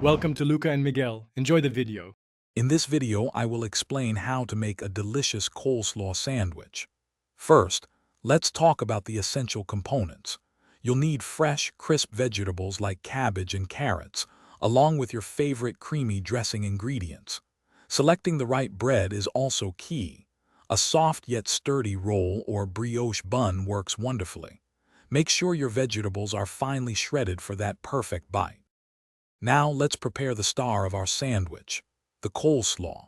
Welcome to Luca and Miguel. Enjoy the video. In this video, I will explain how to make a delicious coleslaw sandwich. First, let's talk about the essential components. You'll need fresh, crisp vegetables like cabbage and carrots, along with your favorite creamy dressing ingredients. Selecting the right bread is also key. A soft yet sturdy roll or brioche bun works wonderfully. Make sure your vegetables are finely shredded for that perfect bite. Now let's prepare the star of our sandwich, the coleslaw.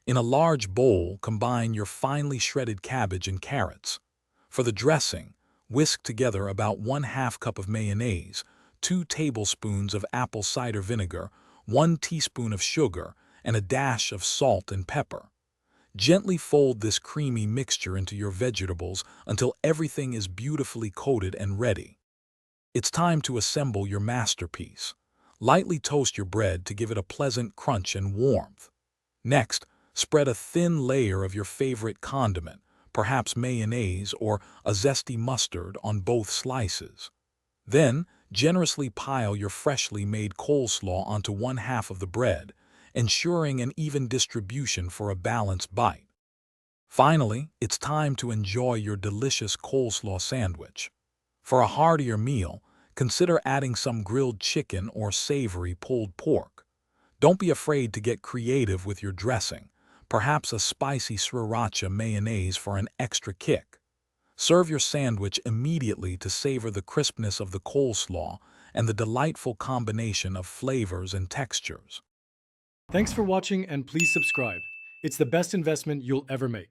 In a large bowl, combine your finely shredded cabbage and carrots. For the dressing, whisk together about 1/2 cup of mayonnaise, 2 tablespoons of apple cider vinegar, 1 teaspoon of sugar, and a dash of salt and pepper. Gently fold this creamy mixture into your vegetables until everything is beautifully coated and ready. It's time to assemble your masterpiece. Lightly toast your bread to give it a pleasant crunch and warmth. Next, spread a thin layer of your favorite condiment, perhaps mayonnaise or a zesty mustard, on both slices. Then, generously pile your freshly made coleslaw onto 1/2 of the bread, ensuring an even distribution for a balanced bite. Finally, it's time to enjoy your delicious coleslaw sandwich. For a heartier meal, consider adding some grilled chicken or savory pulled pork. Don't be afraid to get creative with your dressing, perhaps a spicy sriracha mayonnaise for an extra kick. Serve your sandwich immediately to savor the crispness of the coleslaw and the delightful combination of flavors and textures. Thanks for watching and please subscribe. It's the best investment you'll ever make.